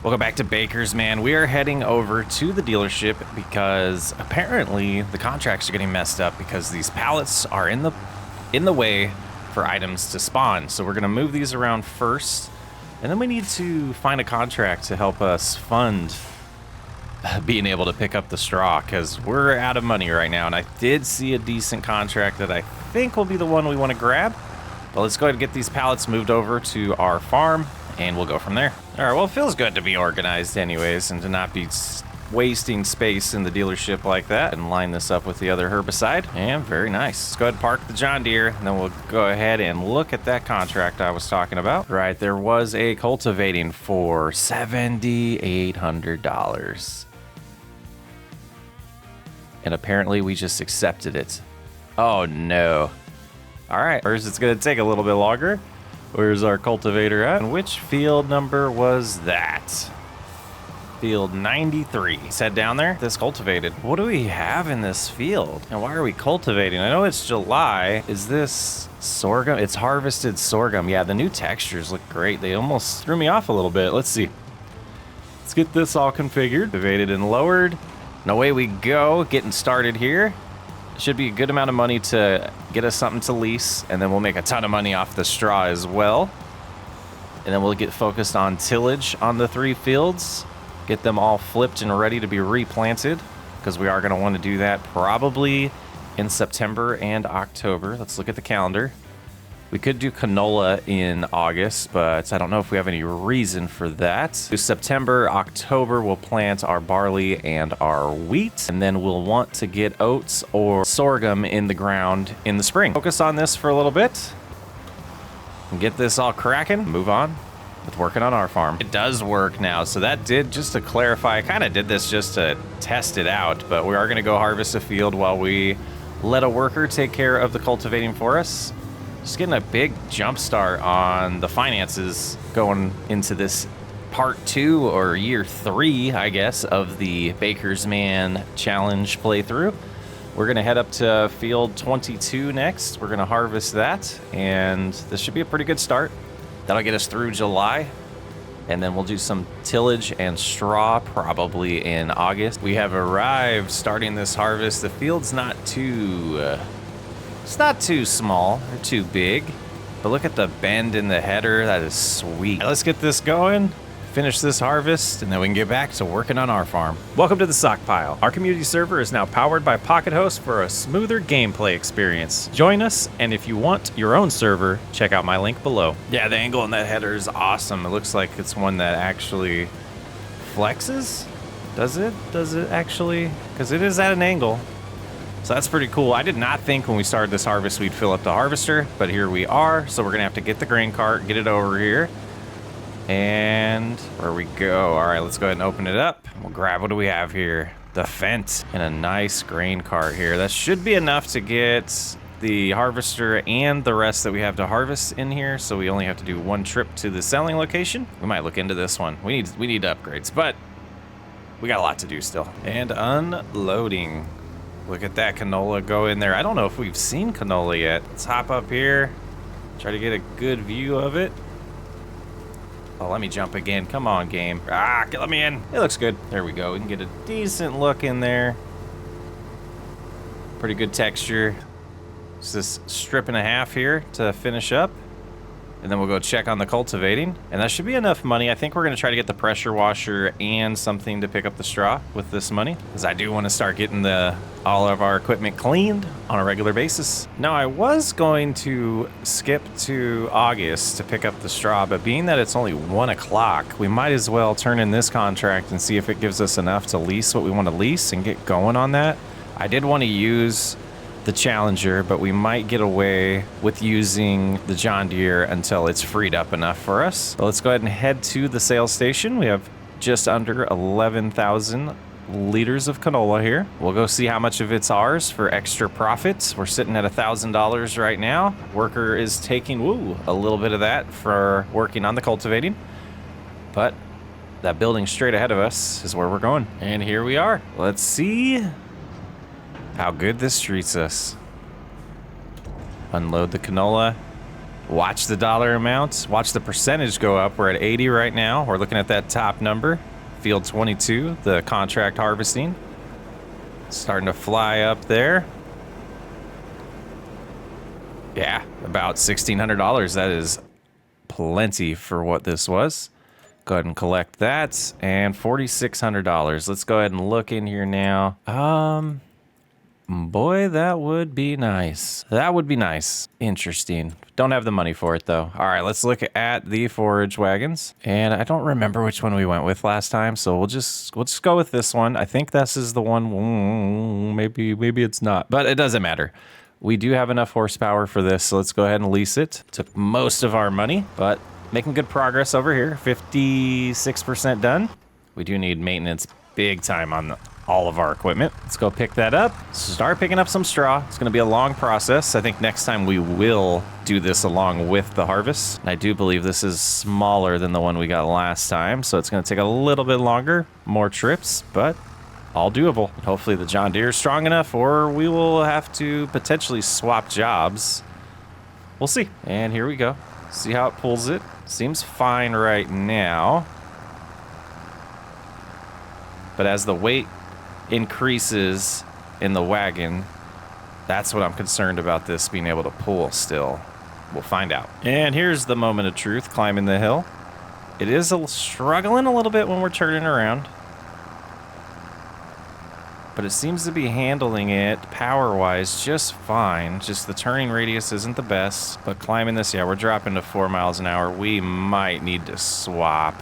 Welcome back to Baker's, man. We are heading over to the dealership because apparently the contracts are getting messed up because these pallets are in the way for items to spawn. So we're gonna move these around first, and then we need to find a contract to help us fund being able to pick up the straw because we're out of money right now. And I did see a decent contract that I think will be the one we want to grab. But let's go ahead and get these pallets moved over to our farm, and we'll go from there. All right, well, it feels good to be organized anyways and to not be wasting space in the dealership like that. And line this up with the other herbicide. And very nice. Let's go ahead and park the John Deere, and then we'll go ahead and look at that contract I was talking about. Right, there was a cultivating for $7,800. And apparently we just accepted it. Oh no. All right, first it's gonna take a little bit longer. Where's our cultivator at? And which field number was that? Field 93. Let's head down there. This cultivated. What do we have in this field? And why are we cultivating? I know it's July. Is this sorghum? It's harvested sorghum. Yeah, the new textures look great. They almost threw me off a little bit. Let's see. Let's get this all configured. Cultivated and lowered. And away we go. Getting started here. Should be a good amount of money to get us something to lease, and then we'll make a ton of money off the straw as well. And then we'll get focused on tillage on the 3 fields, get them all flipped and ready to be replanted, because we are going to want to do that probably in September and October. Let's look at the calendar. We could do canola in August, but I don't know if we have any reason for that. So September, October, we'll plant our barley and our wheat, and then we'll want to get oats or sorghum in the ground in the spring. Focus on this for a little bit and get this all cracking. Move on with working on our farm. It does work now, so that did, just to clarify, I kind of did this just to test it out, but we are going to go harvest a field while we let a worker take care of the cultivating for us. Just getting a big jump start on the finances going into this part 2 or year 3, I guess, of the Baker's Man Challenge playthrough. We're gonna head up to field 22 next. We're gonna harvest that, and this should be a pretty good start. That'll get us through July, and then we'll do some tillage and straw probably in August. We have arrived starting this harvest. The field's not too... it's not too small or too big, but look at the bend in the header. That is sweet. Let's get this going, finish this harvest, and then we can get back to working on our farm. Welcome to the Sock Pile. Our community server is now powered by Pocket Host for a smoother gameplay experience. Join us, and if you want your own server, check out my link below. Yeah, the angle in that header is awesome. It looks like it's one that actually flexes. Does it? Does it actually? Because it is at an angle. So that's pretty cool. I did not think when we started this harvest we'd fill up the harvester, but here we are. So we're gonna have to get the grain cart, get it over here. And where we go. All right, let's go ahead and open it up. We'll grab, what do we have here? The Fent and a nice grain cart here. That should be enough to get the harvester and the rest that we have to harvest in here. So we only have to do 1 trip to the selling location. We might look into this one. We need upgrades, but we got a lot to do still. And unloading. Look at that canola go in there. I don't know if we've seen canola yet. Let's hop up here, try to get a good view of it. Oh, let me jump again. Come on, game. Let me in. It looks good. There we go. We can get a decent look in there. Pretty good texture. It's this strip and a half here to finish up. And then we'll go check on the cultivating. And that should be enough money. I think we're going to try to get the pressure washer and something to pick up the straw with this money, because I do want to start getting all of our equipment cleaned on a regular basis. Now, I was going to skip to August to pick up the straw, but being that it's only 1 o'clock, we might as well turn in this contract and see if it gives us enough to lease what we want to lease and get going on that. I did want to use the Challenger, but we might get away with using the John Deere until it's freed up enough for us. So let's go ahead and head to the sales station. We have just under 11,000 liters of canola here. We'll go see how much of it's ours for extra profits. We're sitting at $1,000 right now. Worker is taking a little bit of that for working on the cultivating, but that building straight ahead of us is where we're going. And here we are. Let's see how good this treats us. Unload the canola. Watch the dollar amount. Watch the percentage go up. We're at 80 right now. We're looking at that top number. Field 22, the contract harvesting. Starting to fly up there. Yeah, about $1,600. That is plenty for what this was. Go ahead and collect that. And $4,600. Let's go ahead and look in here now. Boy, that would be nice. That would be nice. Interesting. Don't have the money for it, though. All right, let's look at the forage wagons. And I don't remember which one we went with last time, so we'll just go with this one. I think this is the one. Maybe it's not, but it doesn't matter. We do have enough horsepower for this, so let's go ahead and lease it. Took most of our money, but making good progress over here. 56% done. We do need maintenance big time on all of our equipment. Let's go pick that up. Start picking up some straw. It's going to be a long process. I think next time we will do this along with the harvest. I do believe this is smaller than the one we got last time, so it's going to take a little bit longer, more trips, but all doable. Hopefully the John Deere is strong enough, or we will have to potentially swap jobs. We'll see. And here we go. See how it pulls it. Seems fine right now. But as the weight increases in the wagon, that's what I'm concerned about this being able to pull still. We'll find out. And here's the moment of truth, climbing the hill. It is struggling a little bit when we're turning around, but it seems to be handling it power-wise just fine. Just the turning radius isn't the best, but climbing this, yeah, we're dropping to 4 miles an hour. We might need to swap,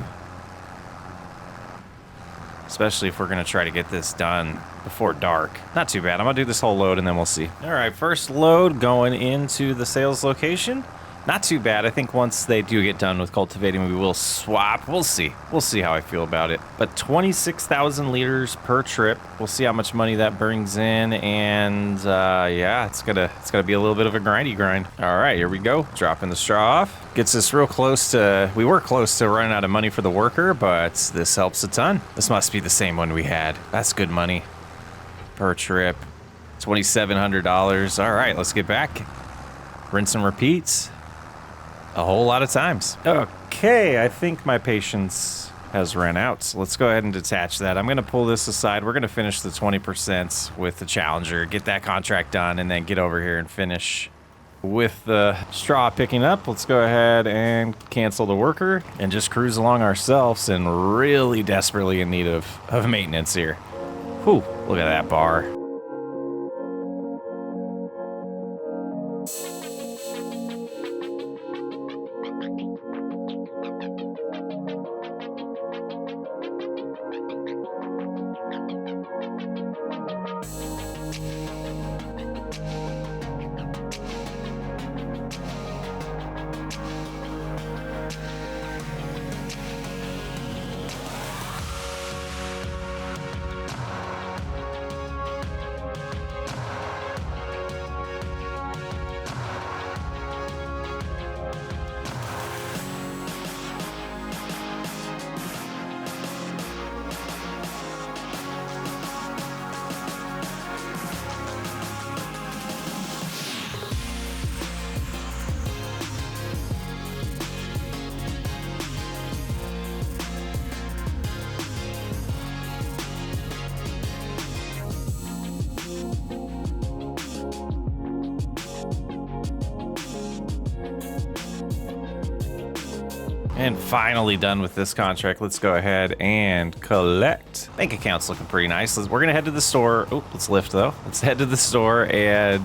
especially if we're gonna try to get this done before dark. Not too bad. I'm gonna do this whole load and then we'll see. All right, first load going into the sales location. Not too bad. I think once they do get done with cultivating, we will swap. We'll see. We'll see how I feel about it. But 26,000 liters per trip. We'll see how much money that brings in. And yeah, it's gonna be a little bit of a grindy grind. All right, here we go. Dropping the straw off. Gets us real close to, we were close to running out of money for the worker, but this helps a ton. This must be the same one we had. That's good money per trip. $2,700. All right, let's get back. Rinse and repeat. A whole lot of times. Okay, I think my patience has run out. So let's go ahead and detach that. I'm going to pull this aside. We're going to finish the 20% with the Challenger, get that contract done, and then get over here and finish with the straw picking up. Let's go ahead and cancel the worker and just cruise along ourselves, and really desperately in need of maintenance here. Whew, look at that bar. And finally done with this contract. Let's go ahead and collect. Bank account's looking pretty nice. We're gonna head to the store. Oh, let's lift though. Let's head to the store and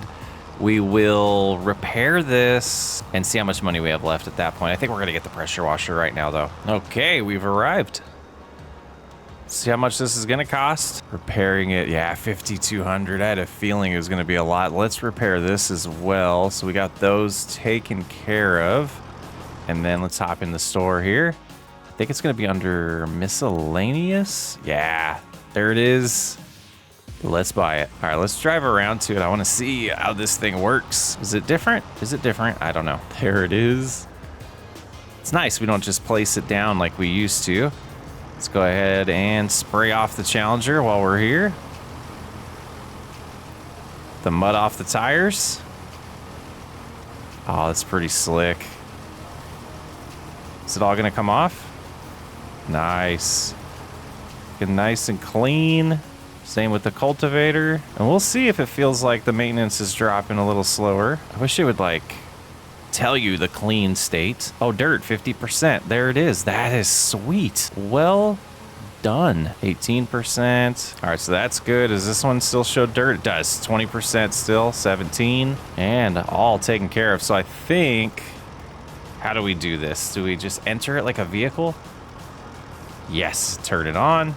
we will repair this and see how much money we have left at that point. I think we're gonna get the pressure washer right now though. Okay, we've arrived. See how much this is gonna cost? Repairing it, yeah, $5,200. I had a feeling it was gonna be a lot. Let's repair this as well. So we got those taken care of. And then let's hop in the store here. I think it's gonna be under miscellaneous. Yeah, there it is. Let's buy it. All right, let's drive around to it. I wanna see how this thing works. Is it different? Is it different? I don't know. There it is. It's nice we don't just place it down like we used to. Let's go ahead and spray off the Challenger while we're here. The mud off the tires. Oh, that's pretty slick. Is it all gonna come off? Nice. Looking nice and clean. Same with the cultivator. And we'll see if it feels like the maintenance is dropping a little slower. I wish it would like tell you the clean state. Oh, dirt, 50%. There it is. That is sweet. Well done. 18%. All right, so that's good. Does this one still show dirt? It does. 20% still, 17. And all taken care of. So I think, how do we do this? Do we just enter it like a vehicle? Yes, turn it on.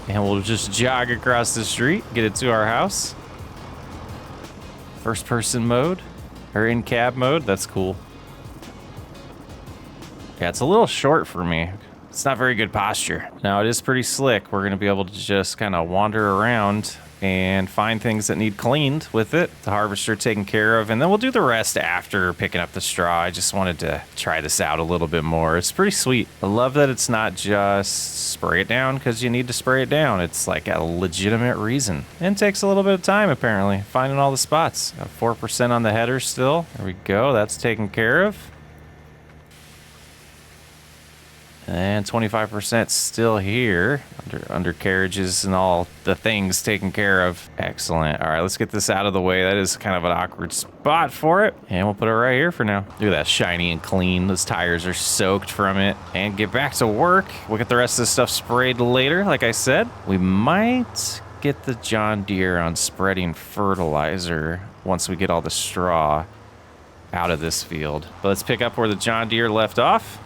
And we'll just jog across the street, get it to our house. First person mode, or in cab mode, that's cool. Yeah, it's a little short for me. It's not very good posture. Now it is pretty slick. We're gonna be able to just kind of wander around and find things that need cleaned with it. The harvester taken care of, and then we'll do the rest after picking up the straw. I just wanted to try this out a little bit more. It's pretty sweet. I love that it's not just spray it down because you need to spray it down. It's like a legitimate reason. And it takes a little bit of time, apparently, finding all the spots. Got 4% on the header still. There we go. That's taken care of. And 25% still here, undercarriages and all the things taken care of. Excellent. All right, let's get this out of the way. That is kind of an awkward spot for it. And we'll put it right here for now. Look at that, shiny and clean. Those tires are soaked from it. And get back to work. We'll get the rest of this stuff sprayed later, like I said. We might get the John Deere on spreading fertilizer once we get all the straw out of this field. But let's pick up where the John Deere left off.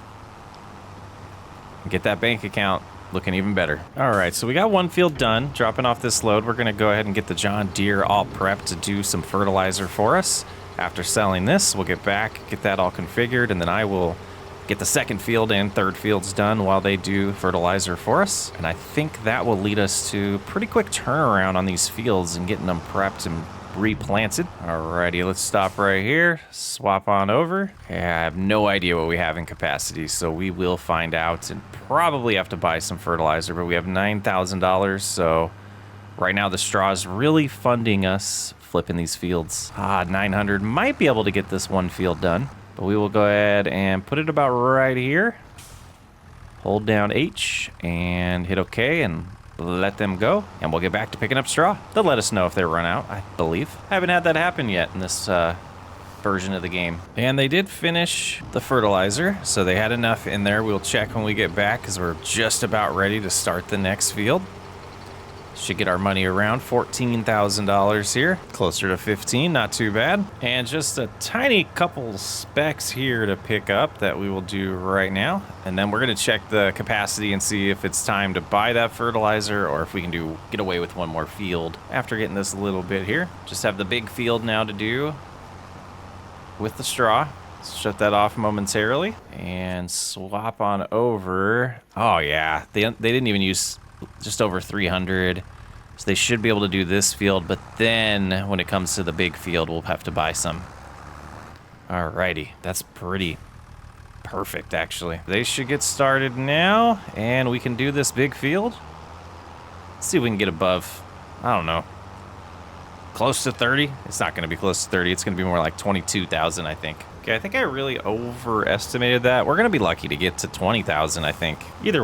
Get that bank account looking even better. All right, so we got one field done. Dropping off this load, we're gonna go ahead and get the John Deere all prepped to do some fertilizer for us. After selling this, we'll get back, get that all configured, and then I will get the second field and third fields done while they do fertilizer for us. And I think that will lead us to pretty quick turnaround on these fields and getting them prepped and replanted. Alrighty, let's stop right here, swap on over. Yeah, I have no idea what we have in capacity, so we will find out and probably have to buy some fertilizer, but we have $9,000, so right now the straw is really funding us flipping these fields. 900 might be able to get this one field done, but we will go ahead and put it about right here. Hold down H and hit OK and let them go, and we'll get back to picking up straw. They'll let us know if they run out, I believe. I haven't had that happen yet in this version of the game. And they did finish the fertilizer, so they had enough in there. We'll check when we get back because we're just about ready to start the next field. Should get our money around $14,000 here, closer to 15, not too bad. And just a tiny couple specs here to pick up that we will do right now. And then we're gonna check the capacity and see if it's time to buy that fertilizer or if we can get away with one more field after getting this a little bit here. Just have the big field now to do with the straw. Let's shut that off momentarily and swap on over. Oh yeah, they didn't even use just over 300, so they should be able to do this field, but then when it comes to the big field, we'll have to buy some. Alrighty, that's pretty perfect, actually. They should get started now, and we can do this big field. Let's see if we can get above, I don't know, close to 30. It's not going to be close to 30. It's going to be more like 22,000, I think. Okay, I think I really overestimated that. We're going to be lucky to get to 20,000, I think. Either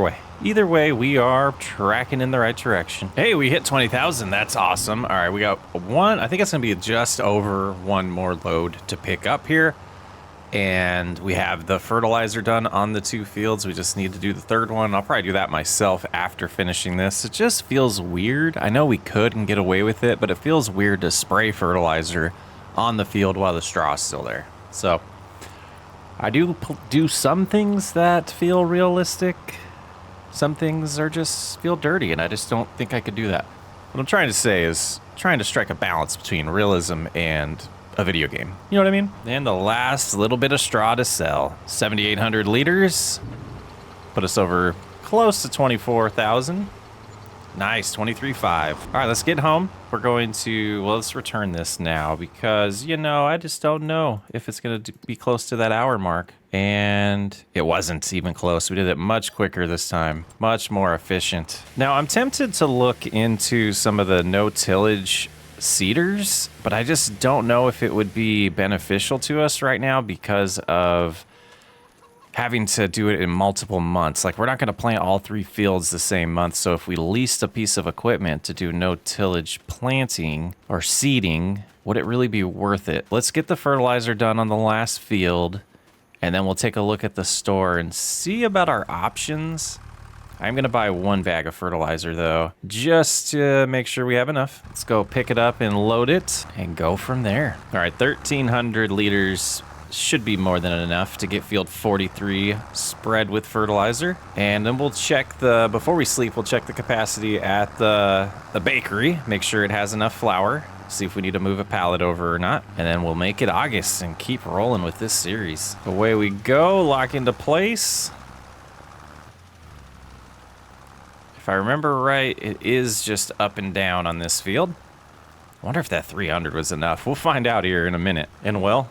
way, we are tracking in the right direction. Hey, we hit 20,000. That's awesome. All right, we got one. I think it's going to be just over one more load to pick up here. And we have the fertilizer done on the two fields. We just need to do the third one. I'll probably do that myself after finishing this. It just feels weird. I know we could and get away with it, but it feels weird to spray fertilizer on the field while the straw is still there. So I do some things that feel realistic. Some things are just feel dirty, and I just don't think I could do that. What I'm trying to say is trying to strike a balance between realism and a video game. You know what I mean? And the last little bit of straw to sell. 7,800 liters. Put us over close to 24,000. Nice, 23.5. All right, let's get home. We're going to, well, let's return this now because, you know, I just don't know if it's going to be close to that hour mark. And it wasn't even close. We did it much quicker this time, much more efficient. Now, I'm tempted to look into some of the no tillage seeders, but I just don't know if it would be beneficial to us right now because of having to do it in multiple months. Like, we're not going to plant all 3 fields the same month, so if we leased a piece of equipment to do no tillage planting or seeding, would it really be worth it? Let's get the fertilizer done on the last field, and then we'll take a look at the store and see about our options. I'm going to buy 1 bag of fertilizer, though, just to make sure we have enough. Let's go pick it up and load it and go from there. All right, 1,300 liters should be more than enough to get field 43 spread with fertilizer. And then we'll check before we sleep, we'll check the capacity at the bakery, make sure it has enough flour, see if we need to move a pallet over or not. And then we'll make it August and keep rolling with this series. Away we go, lock into place. If I remember right, it is just up and down on this field. I wonder if that 300 was enough. We'll find out here in a minute. And well,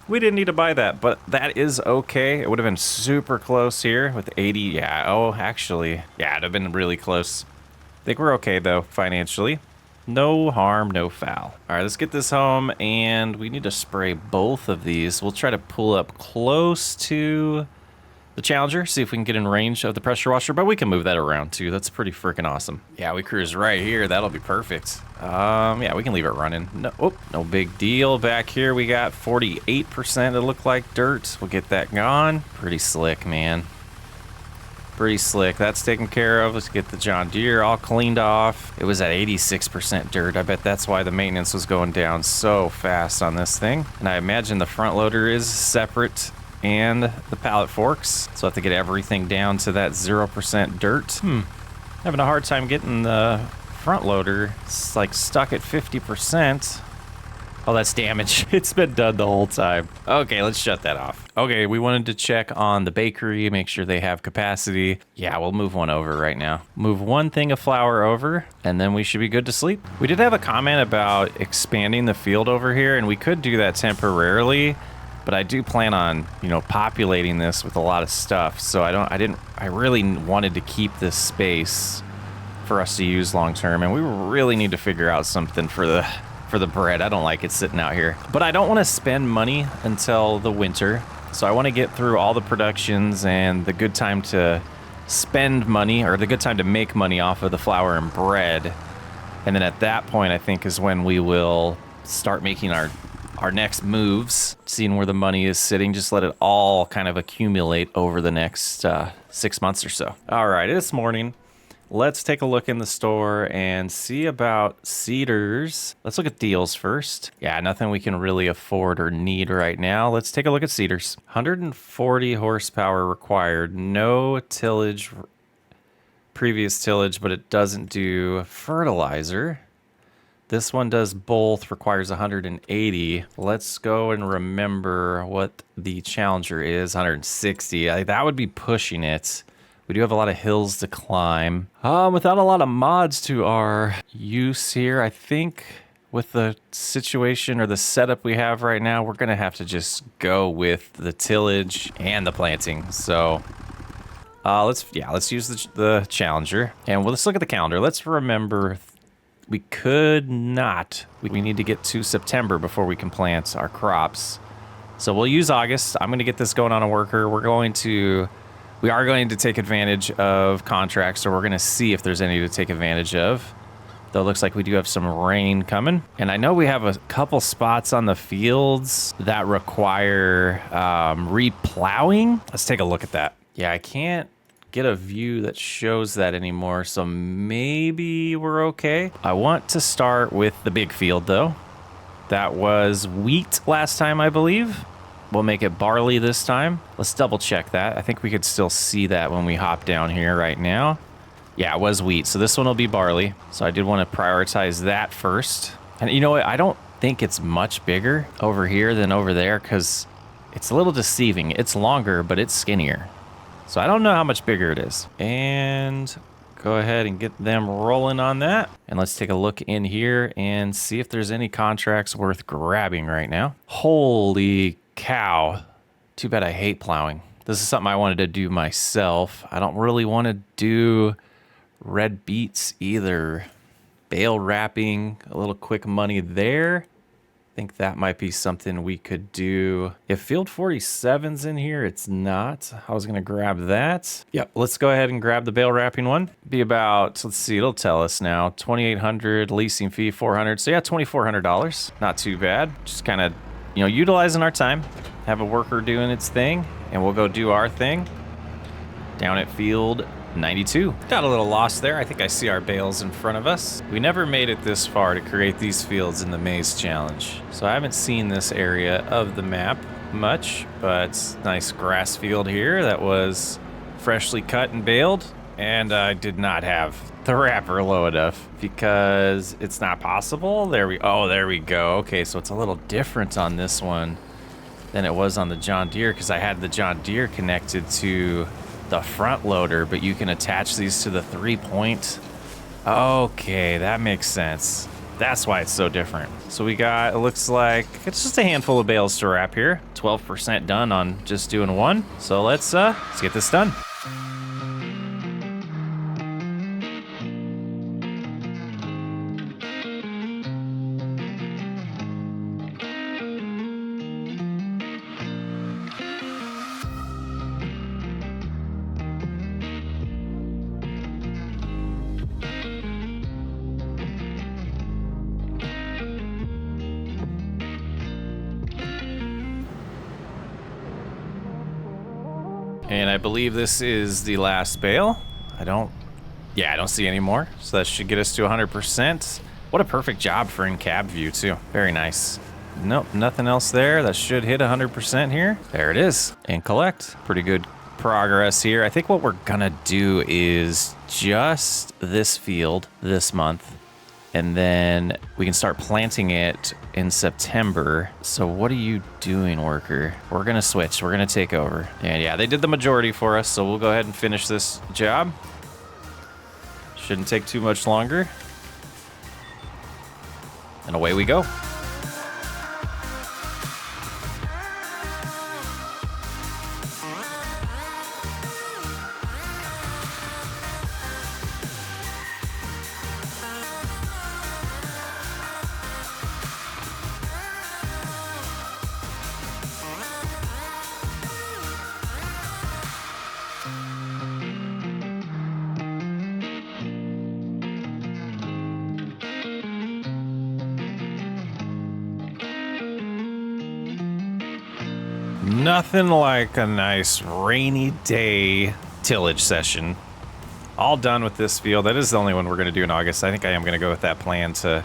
we didn't need to buy that, but that is okay. It would have been super close here with 80. Yeah, oh, actually, yeah, it'd have been really close. I think we're okay, though, financially. No harm, no foul. All right, let's get this home, and we need to spray both of these. We'll try to pull up close to the Challenger, see if we can get in range of the pressure washer, but we can move that around, too. That's pretty freaking awesome. Yeah, we cruise right here. That'll be perfect. Yeah, we can leave it running. No big deal. Back here, we got 48%, it looked like, dirt. We'll get that gone. Pretty slick, man. Pretty slick. That's taken care of. Let's get the John Deere all cleaned off. It was at 86% dirt. I bet that's why the maintenance was going down so fast on this thing. And I imagine the front loader is separate and the pallet forks. So I have to get everything down to that 0% dirt. Having a hard time getting the front loader. It's like stuck at 50%. Oh, that's damage. It's been done the whole time. Okay, let's shut that off. Okay, we wanted to check on the bakery, make sure they have capacity. Yeah, we'll move one over right now. Move 1 thing of flour over, and then we should be good to sleep. We did have a comment about expanding the field over here, and we could do that temporarily, but I do plan on, populating this with a lot of stuff. So I really wanted to keep this space for us to use long term, and we really need to figure out something for the bread. I don't like it sitting out here, but I don't want to spend money until the winter. So I want to get through all the productions and the good time to spend money, or the good time to make money off of the flour and bread. And then at that point, I think is when we will start making our next moves, seeing where the money is sitting. Just let it all kind of accumulate over the next 6 months or so. All right, it's morning. Let's take a look in the store and see about seeders. Let's look at deals first. Yeah, nothing we can really afford or need right now. Let's take a look at seeders. 140 horsepower required. No tillage, previous tillage, but it doesn't do fertilizer. This one does both, requires 180. Let's go and remember what the Challenger is, 160. That would be pushing it. We do have a lot of hills to climb. Without a lot of mods to our use here, I think with the situation or the setup we have right now, we're gonna have to just go with the tillage and the planting. So let's use the Challenger, and let's look at the calendar. Let's remember we need to get to September before we can plant our crops. So we'll use August. I'm gonna get this going on a worker. We are going to take advantage of contracts, so we're going to see if there's any to take advantage of. Though it looks like we do have some rain coming. And I know we have a couple spots on the fields that require replowing. Let's take a look at that. Yeah, I can't get a view that shows that anymore, so maybe we're okay. I want to start with the big field, though. That was wheat last time, I believe. We'll make it barley this time. Let's double check that. I think we could still see that when we hop down here right now. Yeah, it was wheat. So this one will be barley. So I did want to prioritize that first. And you know what? I don't think it's much bigger over here than over there because it's a little deceiving. It's longer, but it's skinnier. So I don't know how much bigger it is. And go ahead and get them rolling on that. And let's take a look in here and see if there's any contracts worth grabbing right now. Holy cow. Too bad I hate plowing. This is something I wanted to do myself. I don't really want to do red beets either. Bale wrapping, a little quick money there. I think that might be something we could do. If field 47's in here, it's not. I was gonna grab that. Yep, let's go ahead and grab the bale wrapping one. Be about, let's see, it'll tell us now, 2,800, leasing fee 400. So yeah, $2,400, not too bad. Just kind of, you know, utilizing our time. Have a worker doing its thing, and we'll go do our thing down at field 92. Got a little lost there. I think I see our bales in front of us. We never made it this far to create these fields in the maze challenge. So I haven't seen this area of the map much, but nice grass field here that was freshly cut and baled. And I did not have the wrapper low enough because it's not possible. There we go. Okay, so it's a little different on this one than it was on the John Deere because I had the John Deere connected to the front loader, but you can attach these to the 3-point. Okay, that makes sense. That's why it's so different. So we got, it looks like it's just a handful of bales to wrap here. 12% done on just doing one. So let's get this done. And I believe this is the last bale. I don't see any more. So that should get us to 100%. What a perfect job for in-cab view too. Very nice. Nope, nothing else there. That should hit 100% here. There it is. And collect. Pretty good progress here. I think what we're gonna do is just this field this month. And then we can start planting it in September. So what are you doing, worker? We're gonna switch, we're gonna take over. And yeah, they did the majority for us, so we'll go ahead and finish this job. Shouldn't take too much longer. And away we go. Nothing like a nice rainy day tillage session. All done with this field. That is the only one we're going to do in August. I think I am going to go with that plan to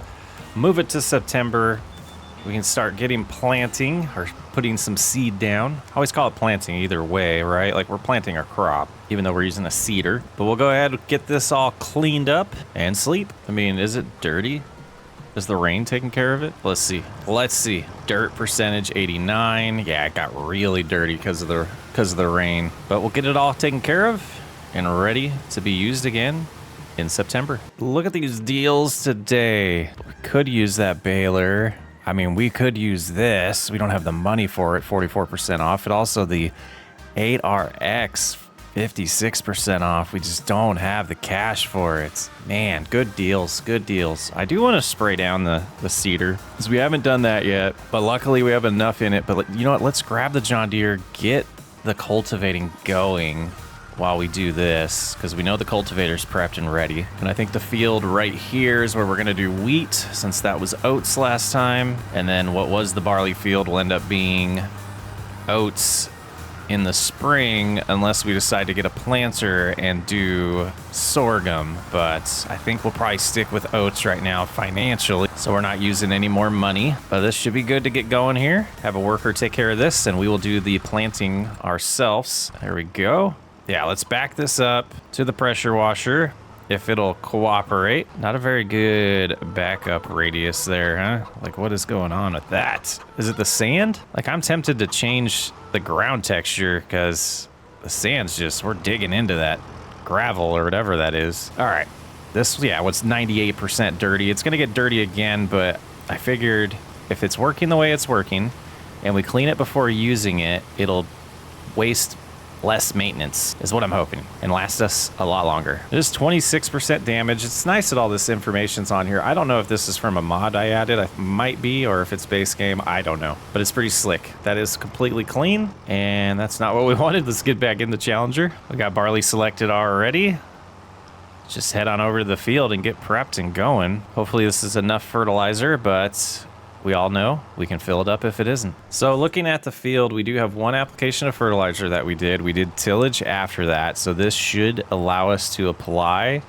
move it to September. We can start getting planting or putting some seed down. I always call it planting either way, right? Like we're planting our crop, even though we're using a seeder. But we'll go ahead and get this all cleaned up and sleep. I mean, is it dirty? Is the rain taking care of it? Let's see. Let's see. Dirt percentage 89. Yeah, it got really dirty because of the rain. But we'll get it all taken care of and ready to be used again in September. Look at these deals today. We could use that baler. I mean, we could use this. We don't have the money for it. 44% off. It also the 8RX 56% off. We just don't have the cash for it. Man, good deals, good deals. I do want to spray down the cedar because we haven't done that yet, but luckily we have enough in it. But you know what? Let's grab the John Deere, get the cultivating going while we do this because we know the cultivator's prepped and ready. And I think the field right here is where we're going to do wheat since that was oats last time. And then what was the barley field will end up being oats in the spring unless we decide to get a planter and do sorghum, but I think we'll probably stick with oats right now financially, so we're not using any more money. But this should be good to get going here. Have a worker take care of this and we will do the planting ourselves. There we go. Yeah, let's back this up to the pressure washer if it'll cooperate. Not a very good backup radius there, huh? Like, what is going on with that? Is it the sand? Like, I'm tempted to change the ground texture because the sand's just, we're digging into that gravel or whatever that is. All right, this, yeah, what's 98% dirty. It's gonna get dirty again, but I figured if it's working the way it's working and we clean it before using it, it'll waste less maintenance is what I'm hoping, and last us a lot longer. It is 26% damage. It's nice that all this information's on here. I don't know if this is from a mod I added. It might be, or if it's base game. I don't know, but it's pretty slick. That is completely clean, and that's not what we wanted. Let's get back in the Challenger. We got barley selected already. Just head on over to the field and get prepped and going. Hopefully this is enough fertilizer, but we all know we can fill it up if it isn't. So looking at the field, we do have one application of fertilizer that we did. We did tillage after that, so this should allow us to apply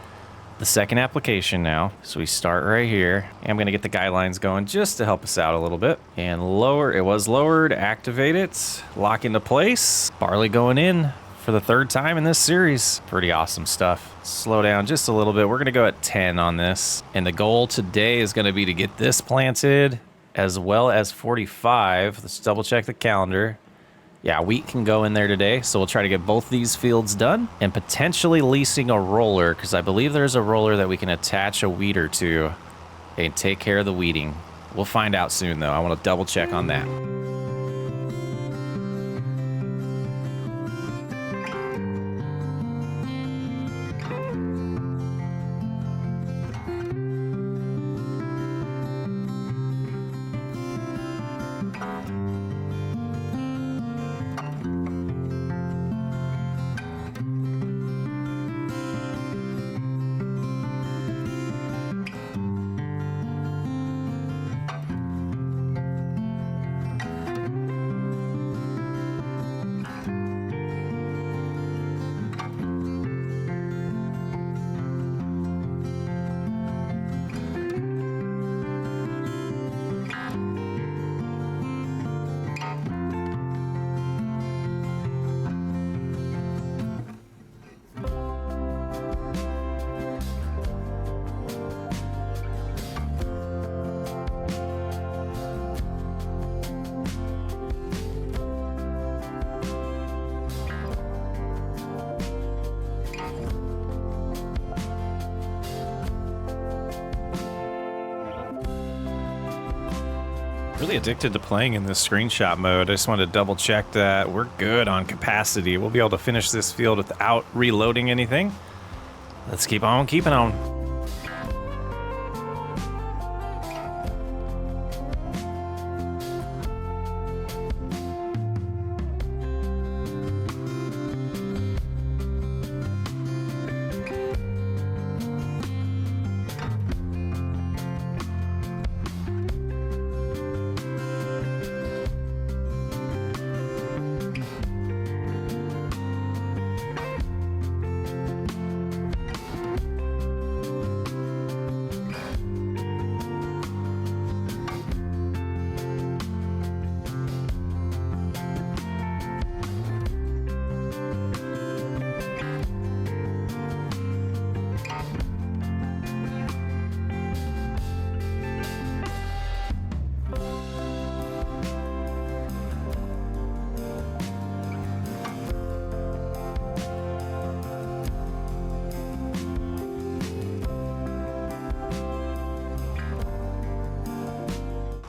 the second application now. So we start right here. I'm gonna get the guidelines going just to help us out a little bit. And lower, it was lowered, activate it, lock into place. Barley going in for the third time in this series. Pretty awesome stuff. Slow down just a little bit. We're gonna go at 10 on this. And the goal today is gonna be to get this planted as well as 45. Let's double check the calendar. Yeah, wheat can go in there today, so we'll try to get both these fields done and potentially leasing a roller, because I believe there's a roller that we can attach a weeder to and take care of the weeding. We'll find out soon though. I want to double check on that. Really addicted to playing in this screenshot mode. I just wanted to double check that we're good on capacity. We'll be able to finish this field without reloading anything. Let's keep on keeping on.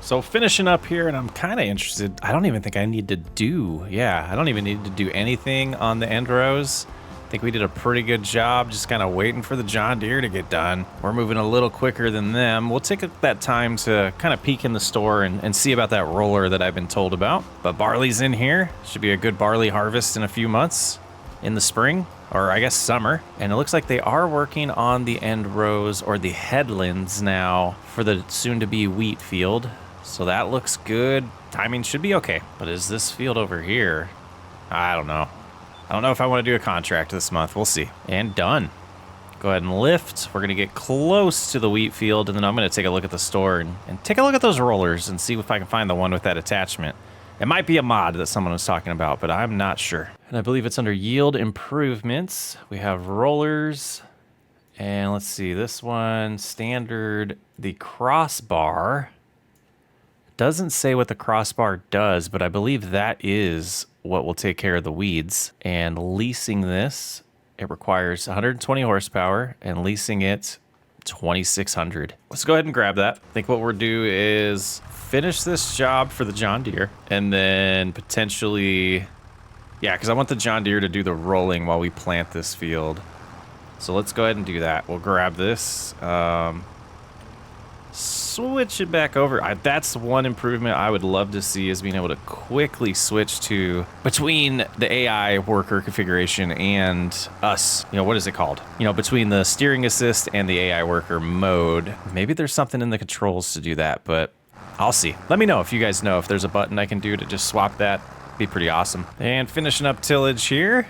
So finishing up here, and I'm kind of interested. I don't even think I need to do, I don't even need to do anything on the end rows. I think we did a pretty good job just kind of waiting for the John Deere to get done. We're moving a little quicker than them. We'll take that time to kind of peek in the store and see about that roller that I've been told about. But barley's in here. Should be a good barley harvest in a few months in the spring, or I guess summer. And it looks like they are working on the end rows or the headlands now for the soon-to-be wheat field. So that looks good. Timing should be okay. But is this field over here? I don't know. I don't know if I want to do a contract this month. We'll see. And done. Go ahead and lift. We're going to get close to the wheat field, and then I'm going to take a look at the store and take a look at those rollers and see if I can find the one with that attachment. It might be a mod that someone was talking about, but I'm not sure. And I believe it's under yield improvements. We have rollers. And let's see, this one, standard, the crossbar. Doesn't say what the crossbar does, but I believe that is what will take care of the weeds. And leasing this, it requires 120 horsepower, and leasing it 2,600. Let's go ahead and grab that. I think what we'll do is finish this job for the John Deere, and then potentially, Yeah, because I want the John Deere to do the rolling while we plant this field. So let's go ahead and do that. We'll grab this. Switch it back over. That's one improvement I would love to see, is being able to quickly switch to between the AI worker configuration and us. You know, what is it called? You know, between the steering assist and the AI worker mode. Maybe there's something in the controls to do that, but I'll see. Let me know if you guys know if there's a button I can do to just swap that. Be pretty awesome. And finishing up tillage here.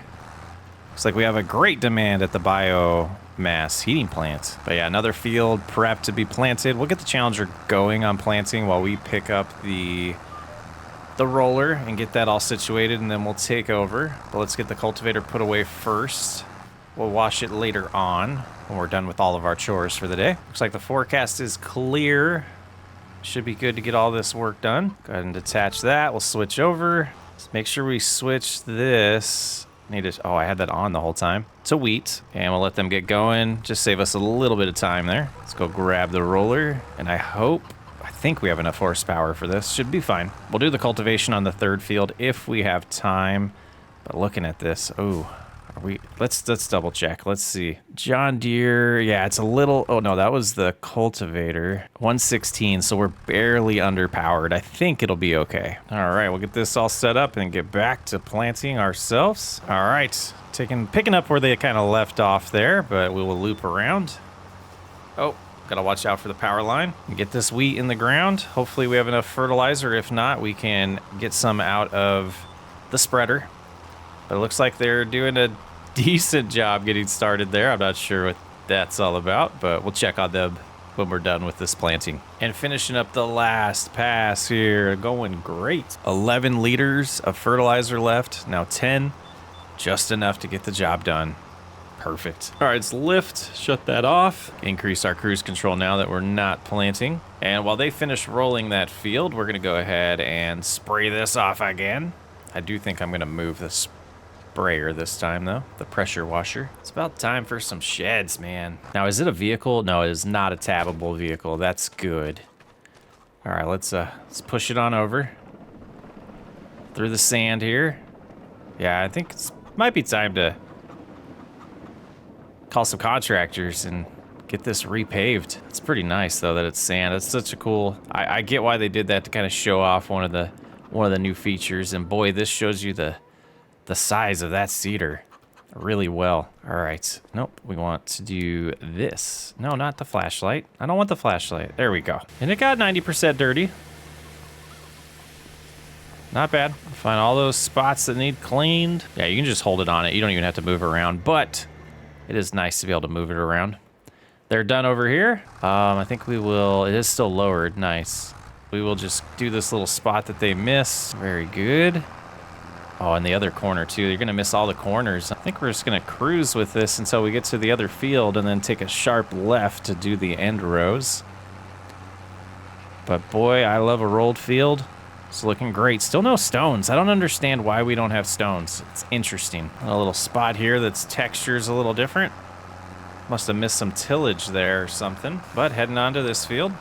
Looks like we have a great demand at the biomass heating plant. But yeah, another field prepped to be planted. We'll get the Challenger going on planting while we pick up the roller and get that all situated, and then we'll take over. But let's get the cultivator put away first. We'll wash it later on when we're done with all of our chores for the day. Looks like the forecast is clear. Should be good to get all this work done. Go ahead and detach that. We'll switch over. Let's make sure we switch this. Oh, I had that on the whole time. To wheat, and we'll let them get going. Just save us a little bit of time there. Let's go grab the roller, and I think we have enough horsepower for this. Should be fine. We'll do the cultivation on the third field if we have time. But looking at this, let's double check. Let's see. John Deere, yeah, it's a little, oh no, that was the cultivator. 116, so we're barely underpowered. I think it'll be okay. All right, we'll get this all set up and get back to planting ourselves. All right, picking up where they kind of left off there, but we will loop around. Oh, gotta watch out for the power line. Get this wheat in the ground. Hopefully we have enough fertilizer. If not, we can get some out of the spreader. But it looks like they're doing a decent job getting started there. I'm not sure what that's all about, but we'll check on them when we're done with this planting. And finishing up the last pass here, going great. 11 liters of fertilizer left, now 10, just enough to get the job done. Perfect. All right, let's lift, shut that off, increase our cruise control now that we're not planting. And while they finish rolling that field, we're gonna go ahead and spray this off again. I do think I'm gonna move this sprayer this time though, the pressure washer. It's about time for some sheds, man. Now, is it a vehicle? No, it is not a tabbable vehicle. That's good. All right, let's push it on over through the sand here. Yeah, I think it might be time to call some contractors and get this repaved. It's pretty nice though that it's sand. It's such a cool, I get why they did that, to kind of show off one of the new features. And boy, this shows you the size of that cedar really well. All right. Nope. We want to do this. No, not the flashlight. I don't want the flashlight. There we go. And it got 90% dirty. Not bad. Find all those spots that need cleaned. Yeah, you can just hold it on it. You don't even have to move around, but it is nice to be able to move it around. They're done over here. I think we will, it is still lowered. Nice. We will just do this little spot that they missed. Very good. Oh, and the other corner too. You're gonna miss all the corners. I think we're just gonna cruise with this until we get to the other field and then take a sharp left to do the end rows. But boy, I love a rolled field. It's looking great. Still no stones. I don't understand why we don't have stones. It's interesting. A little spot here that's texture's a little different. Must have missed some tillage there or something. But heading on to this field.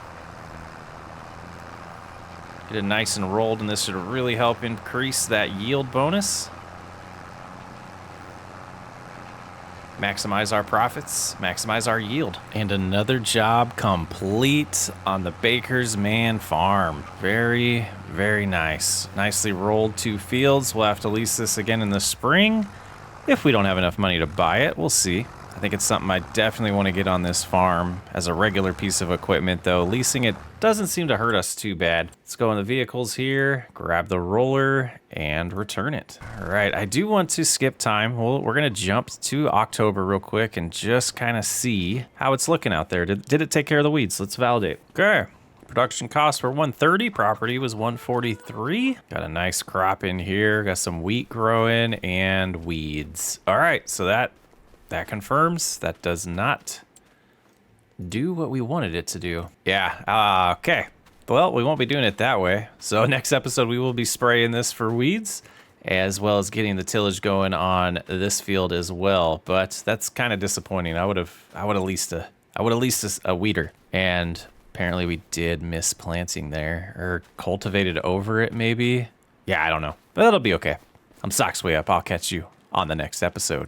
Get it nice and rolled, and this should really help increase that yield bonus. Maximize our profits, maximize our yield. And another job complete on the Baker's Man farm. Very, very nice. Nicely rolled 2 fields. We'll have to lease this again in the spring. If we don't have enough money to buy it, we'll see. I think it's something I definitely want to get on this farm as a regular piece of equipment, though. Leasing it doesn't seem to hurt us too bad. Let's go in the vehicles here, grab the roller, and return it. All right, I do want to skip time. Well, we're going to jump to October real quick and just kind of see how it's looking out there. Did it take care of the weeds? Let's validate. Okay. Production costs were 130, property was 143. Got a nice crop in here, got some wheat growing and weeds. All right, so that confirms that does not do what we wanted it to do. Yeah, okay. Well, we won't be doing it that way. So next episode, we will be spraying this for weeds, as well as getting the tillage going on this field as well. But that's kind of disappointing. I would have leased a weeder, and apparently we did miss planting there, or cultivated over it maybe. Yeah, I don't know, but it'll be okay. I'm SocksWayUp. I'll catch you on the next episode.